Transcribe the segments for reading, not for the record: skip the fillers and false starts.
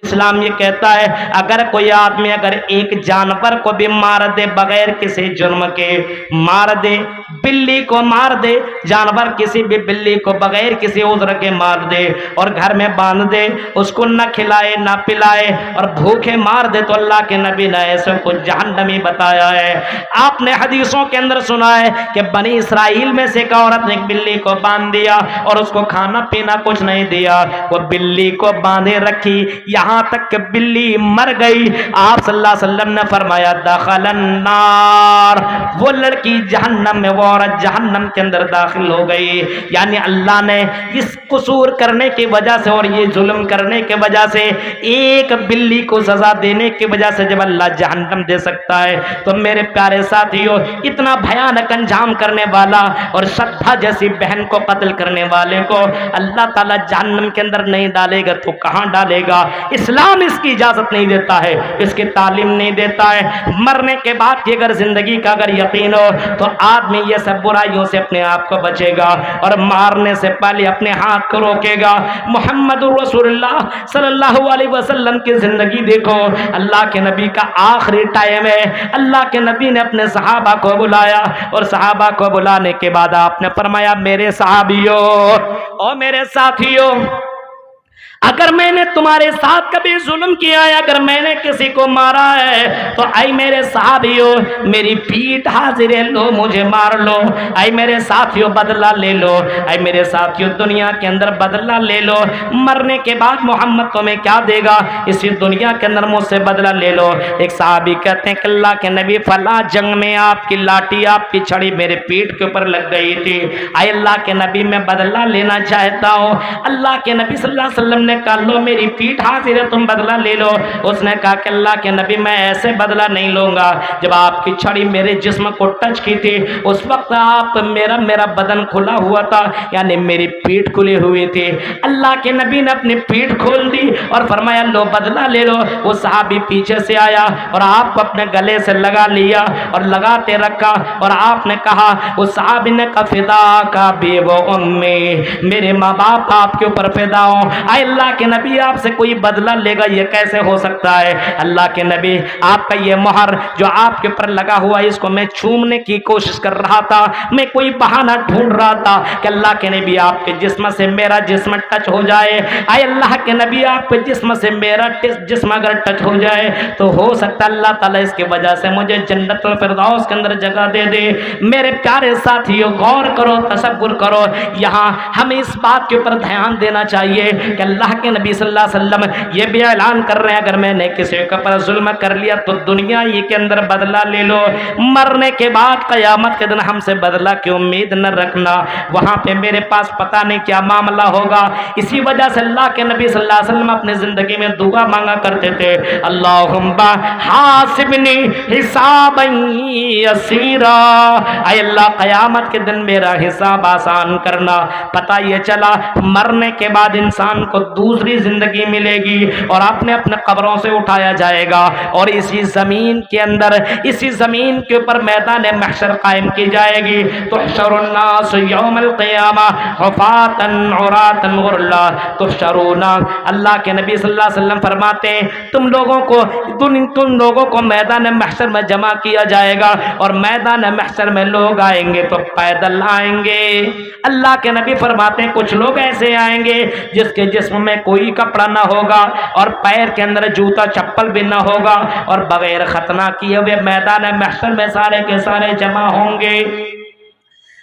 اسلام یہ کہتا ہے اگر کوئی آدمی اگر ایک جانور کو بھی مار دے بغیر کسی جرم کے، مار دے، بلی کو مار دے، جانور کسی بھی بلی کو بغیر کسی عذر کے مار دے اور گھر میں باندھ دے، اس کو نہ کھلائے نہ پلائے اور بھوکے مار دے، تو اللہ کے نبی نے ایسے کو جہنمی بتایا ہے۔ آپ نے حدیثوں کے اندر سنا ہے کہ بنی اسرائیل میں سے ایک عورت نے ایک بلی کو باندھ دیا اور اس کو کھانا پینا کچھ نہیں دیا، وہ بلی کو باندھے رکھی یہاں تک کہ بلی مر گئی۔ آپ صلی اللہ علیہ وسلم نے فرمایا دخل النار، وہ لڑکی جہنم میں، وہ عورت جہنم کے اندر داخل ہو گئی۔ یعنی اللہ نے اس قصور کرنے کی وجہ سے اور یہ ظلم کرنے کی وجہ سے، ایک بلی کو سزا دینے کی وجہ سے جب اللہ جہنم دے سکتا ہے تو میرے پیارے ساتھیوں، اتنا بھیانک انجام کرنے والا اور شدھا جیسی بہن کو قتل کرنے والے کو اللہ تعالیٰ جہنم کے اندر نہیں ڈالے گا تو کہاں ڈالے گا؟ اسلام اس کی اجازت نہیں دیتا ہے، اس کی تعلیم نہیں دیتا ہے۔ مرنے کے بعد کی اگر زندگی کا اگر یقین ہو تو آدمی یہ سب برائیوں سے اپنے آپ کو بچے گا اور مارنے سے پہلے اپنے ہاتھ کو روکے گا۔ محمد رسول اللہ صلی اللہ علیہ وسلم کی زندگی دیکھو، اللہ کے نبی کا آخری ٹائم ہے، اللہ کے نبی نے اپنے صحابہ کو بلایا اور صحابہ کو بلانے کے بعد آپ نے فرمایا میرے صحابیوں اور میرے ساتھیوں، اگر میں نے تمہارے ساتھ کبھی ظلم کیا ہے، اگر میں نے کسی کو مارا ہے تو اے میرے صحابیوں میری پیٹھ حاضر ہے، لو مجھے مار لو۔ اے میرے ساتھیوں بدلہ لے لو، اے میرے ساتھیوں دنیا کے اندر بدلہ لے لو۔ مرنے کے بعد محمد تمہیں کیا دے گا؟ اسی دنیا کے اندر مجھ سے بدلہ لے لو۔ ایک صحابی کہتے ہیں کہ اللہ کے نبی فلاں جنگ میں آپ کی لاٹھی، آپ کی چھڑی میرے پیٹھ کے اوپر لگ گئی تھی، اے اللہ کے نبی میں بدلہ لینا چاہتا ہوں۔ اللہ کے نبی صلی اللہ علیہ وسلم نے کہا لو میری پیٹھ حاضر ہے، تم بدلہ لے لو۔ اس نے کہا کہ اللہ کے نبی میں ایسے بدلہ نہیں لوں گا، جب آپ کی چھڑی میرے جسم کو ٹچ کی تھی اس وقت آپ میرا بدن کھلا ہوا تھا، یعنی میری پیٹھ کھلی ہوئی تھی۔ اللہ کے نبی نے اپنی پیٹھ کھول دی اور فرمایا لو بدلہ لے لو۔ وہ صحابی پیچھے سے آیا اور آپ کو اپنے گلے سے لگا لیا اور لگاتے رکھا اور آپ نے کہا، اس صحابی نے کہا فدا کا بی و امی، میرے ماں باپ آپ کے اوپر فدا ہوں۔ اے اللہ کے نبی آپ سے کوئی بدلہ لے گا یہ کیسے ہو سکتا ہے؟ اللہ کے نبی آپ کا یہ مہر جو آپ کے اوپر لگا ہوا ہے اس کو میں چھومنے کی کوشش کر رہا تھا، میں کوئی بہانہ ڈھونڈ رہا تھا کہ اللہ کے نبی آپ کے جسم سے میرا جسم ٹچ ہو جائے۔ اے اللہ کے نبی آپ کے جسم سے میرا جسم اگر ٹچ ہو جائے تو ہو سکتا ہے اللہ تعالیٰ اس کی وجہ سے مجھے جنت الفردوس کے اندر جگہ دے دے۔ میرے پیارے ساتھیوں غور کرو، تصور کرو، یہاں ہمیں اس بات کے اوپر دھیان دینا چاہیے کہ اللہ کے نبی صلی اللہ علیہ وسلم یہ بھی اعلان کر رہے ہیں اگر میں نے کسی کے اوپر ظلم کر لیا تو دنیا ہی کے اندر بدلہ لے لو، مرنے کے بعد قیامت کے دن ہم سے بدلہ کی امید نہ رکھنا، وہاں پہ میرے پاس پتہ نہیں کیا معاملہ ہوگا۔ اسی وجہ سے اللہ کے نبی صلی اللہ علیہ وسلم اپنے زندگی میں دعا مانگا کرتے تھے، اللہم حاسبنی حسابا یسیرا، اے اللہ قیامت کے دن میرا حساب آسان کرنا۔ پتہ یہ چلا مرنے کے بعد انسان کو دوسری زندگی ملے گی اور اپنے قبروں سے اٹھایا جائے گا اور اسی زمین کے اندر، اسی زمین کے اوپر میدان محشر قائم کی جائے گی۔ تحشر الناس یوم القیامہ حفاۃ عراۃ غرلا تحشرون، اللہ کے نبی صلی اللہ علیہ وسلم فرماتے ہیں تم لوگوں کو میدان محشر میں جمع کیا جائے گا اور میدان محشر میں لوگ آئیں گے تو پیدل آئیں گے۔ اللہ کے نبی فرماتے ہیں کچھ لوگ ایسے آئیں گے جس کے جسم میں کوئی کپڑا نہ ہوگا اور پیر کے اندر جوتا چپل بھی نہ ہوگا اور بغیر ختنہ کیے ہوئے میدان محشر میں سارے کے سارے جمع ہوں گے۔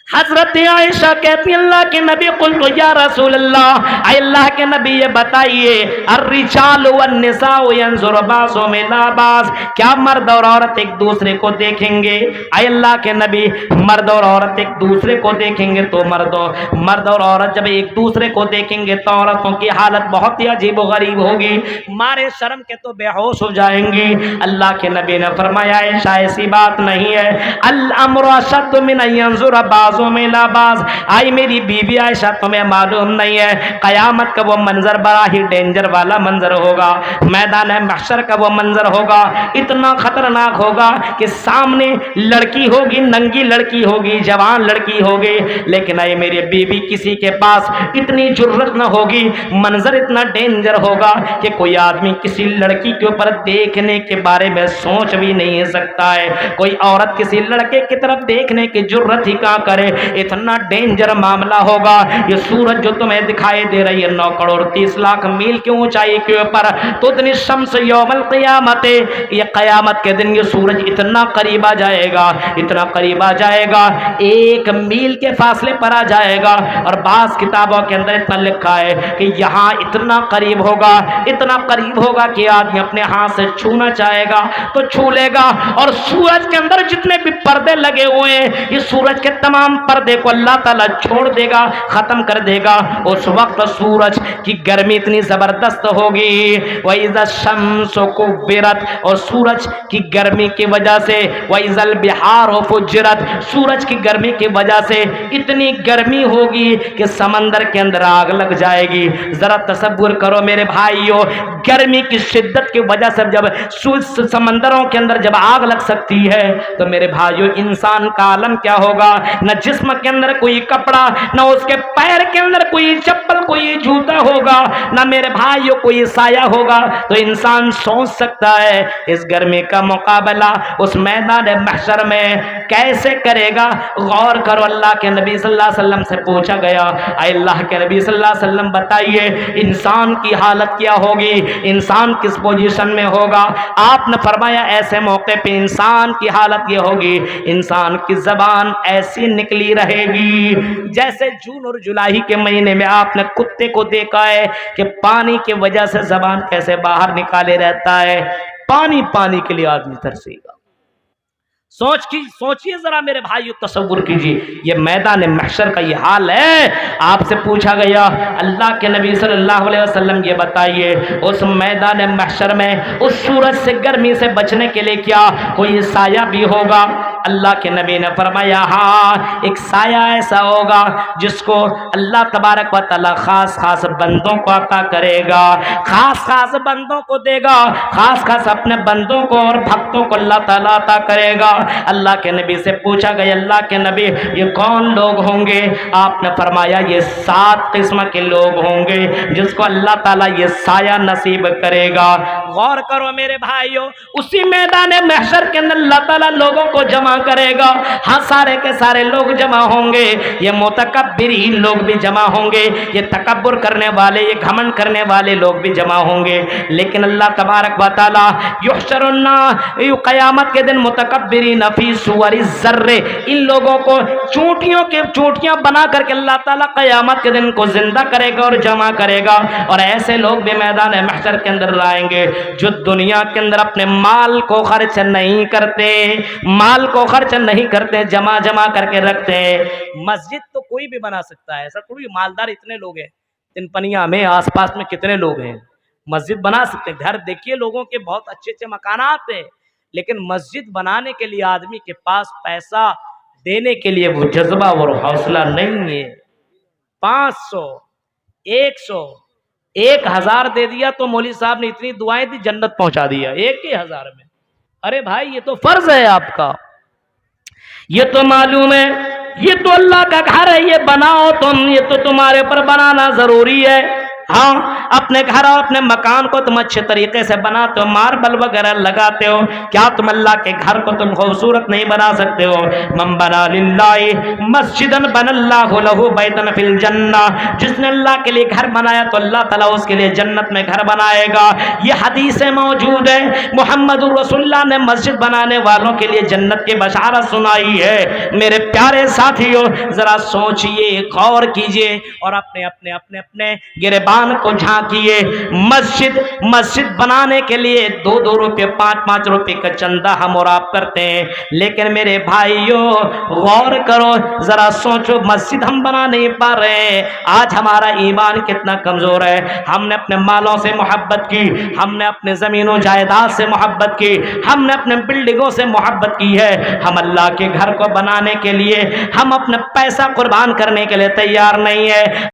حضرت عائشہ کہتی ہیں اللہ کے نبی قلت یا رسول اللہ، اے اللہ کے نبی یہ بتائیے الرجال والنساء ينظر بعضهم الى بعض، کیا مرد اور عورت ایک دوسرے کو دیکھیں گے؟ اے اللہ کے نبی مرد اور عورت ایک دوسرے کو دیکھیں گے تو مرد اور عورت جب ایک دوسرے کو دیکھیں گے تو عورتوں کی حالت بہت ہی عجیب و غریب ہوگی، مارے شرم کے تو بے ہوش ہو جائیں گی۔ اللہ کے نبی نے فرمایا عائشہ ایسی بات نہیں ہے، الامر اشد من ان ينظر بعض बाजों में लाबाज। आई मेरी बीवी आयशा, तुम्हें मालूम नहीं है कयामत का वो मंजर बड़ा ही डेंजर वाला मंजर होगा, मैदान महशर का वो मंजर होगा, इतना खतरनाक होगा कि सामने लड़की होगी, नंगी लड़की होगी, जवान लड़की होगी, लेकिन आई मेरी बीवी किसी के पास इतनी जुर्रत न होगी, मंजर इतना डेंजर होगा कि कोई आदमी किसी लड़की के ऊपर देखने के बारे में सोच भी नहीं सकता है, कोई औरत किसी लड़के की तरफ देखने की जुर्रत ही कहाँ करे, इतना डेंजर मामला होगा। ये सूरज जो तुम्हें दिखाई दे रही है 9 करोड़ 30 लाख मील की ऊंचाई के ऊपर, तो इतनी शम्स यौमल क़यामत, ये क़यामत के दिन ये सूरज इतना करीब आ जाएगा, इतना करीब आ जाएगा, 1 मील के फासले पर आ जाएगा। और बास किताबों के अंदर इतना लिखा है कि यहाँ इतना करीब होगा, इतना करीब होगा कि आदमी अपने हाथ से छूना चाहेगा तो छू लेगा। और सूरज के अंदर जितने भी पर्दे लगे हुए हैं, ये सूरज के तमाम पर्दे को अल्लाह ताला छोड़ देगा, खत्म कर देगा। उस वक्त सूरज की गर्मी इतनी जबरदस्त होगी, वइज़ा शम्सु कुव्विरत, और सूरज की गर्मी की वजह से वइज़ल बिहार फुज्जिरत, सूरज की गर्मी की वजह से इतनी गर्मी होगी कि समंदर के अंदर आग लग जाएगी। जरा तसव्वुर करो मेरे भाइयों, गर्मी की शिद्दत की वजह से जब समंदरों के अंदर जब आग लग सकती है तो मेरे भाइयों इंसान का आलम क्या होगा। न जिस्म के अंदर कोई कपड़ा, न उसके पैर के अंदर कोई चप्पल, कोई जूता होगा, न मेरे भाइयों कोई साया होगा। तो इंसान सोच सकता है इस गर्मी का मुकाबला उस मैदान महशर में कैसे करेगा। गौर करो, अल्लाह के नबी सल्लल्लाहु अलैहि वसल्लम से पूछा गया, अल्लाह के नबी सल्लल्लाहु अलैहि वसल्लम बताइए इंसान की हालत क्या होगी, इंसान किस पोजीशन में होगा। आपने फरमाया ऐसे मौके पे इंसान की हालत ये होगी, इंसान की जबान ऐसी निकली रहेगी जैसे जून और जुलाई के महीने में आपने कुत्ते को देखा है कि पानी की वजह से जबान कैसे बाहर निकाले रहता है, पानी पानी के लिए आदमी तरसेगा। सोचिए जरा मेरे भाइयों, तसव्वुर कीजिए ये मैदान महशर का ये हाल है। आपसे पूछा गया अल्लाह के नबी सल्लल्लाहु अलैहि वसल्लम ये बताइए उस मैदान महशर में उस सूरज से गर्मी से बचने के लिए क्या कोई साया भी होगा। अल्लाह के नबी ने फरमाया हाँ, एक साया ऐसा होगा जिसको अल्लाह तबारक व तआला खास खास बंदों को अता करेगा, खास खास बंदों को देगा, खास खास अपने बंदों को और भक्तों को अल्लाह ताला अता करेगा। अल्लाह के नबी से पूछा गया अल्लाह के नबी ये कौन लोग होंगे। आपने फरमाया ये 7 किस्म के लोग होंगे जिसको अल्लाह ताला ये साया नसीब करेगा। गौर करो मेरे भाइयों, उसी मैदान महशर के अंदर अल्लाह ताला लोगों को जमा करेगा। हाँ, सारे के सारे लोग जमा होंगे, ये मुतकब्बिरीन लोग भी जमा होंगे, ये तकब्बुर करने वाले, ये घमंड करने वाले लोग भी जमा होंगे। लेकिन अल्लाह तबारक व तआला युहशरुन्ना, क़यामत के दिन मुतकब्बिरीन फी सुवरि ज़र्रे, इन लोगों को चोटियां बना करके अल्लाह ताला क़यामत के दिन को जिंदा करेगा और जमा करेगा। और ऐसे लोग भी मैदान महशर के अंदर लाएंगे जो दुनिया के अंदर अपने माल को खर्च नहीं करते, माल को खर्च नहीं करते, जमा जमा करके रखते हैं। मस्जिद तो कोई भी बना सकता है, ऐसा कोई मालदार इतने लोग हैं तिनपनिया में, आसपास में कितने लोग हैं, मस्जिद बना सकते हैं। घर देखिए लोगों के बहुत अच्छे अच्छे मकानात हैं, लेकिन मस्जिद बनाने के लिए आदमी के पास पैसा देने के लिए वो जज्बा और हौसला नहीं है। 500, 100, 1000 दे दिया तो मौलवी साहब ने इतनी दुआएं दी, जन्नत पहुंचा दिया 1000 में। अरे भाई ये तो फर्ज है आपका, ये तो मालूम है, ये तो अल्लाह का घर है, ये बनाओ तुम, ये तो तुम्हारे ऊपर बनाना जरूरी है। हाँ, अपने घर और अपने मकान को तुम अच्छे तरीके से बनाते हो, मार्बल वगैरह लगाते हो, क्या तुम अल्लाह के घर को तुम खूबसूरत नहीं बना सकते हो। मन बना लिल्लाहि मस्जिदन बनल्लाहु लहु बैतन फिल जन्ना, जिसने अल्लाह के लिए घर बनाया तो अल्लाह ताला उसके लिए जन्नत में घर बनाएगा। ये हदीसें मौजूद है, मुहम्मदुर रसूलुल्लाह ने मस्जिद बनाने वालों के लिए जन्नत की बशारत सुनाई है। मेरे प्यारे साथियों जरा सोचिए, गौर कीजिए और अपने अपने अपने अपने गिरबान ईमान को झांकिए। मस्जिद बनाने के लिए 2-2 रुपये 5-5 रुपये का चंदा हम और आप करते हैं, लेकिन मेरे भाइयों गौर करो, जरा सोचो, मस्जिद हम बना नहीं पा रहे हैं। आज हमारा ईमान कितना कमजोर है। हमने अपने मालों से मोहब्बत की, हमने अपने जमीनों जायदाद से मोहब्बत की, हमने अपने बिल्डिंगों से मोहब्बत की है। हम अल्लाह के घर को बनाने के लिए हम अपना पैसा कुर्बान करने के लिए तैयार नहीं है।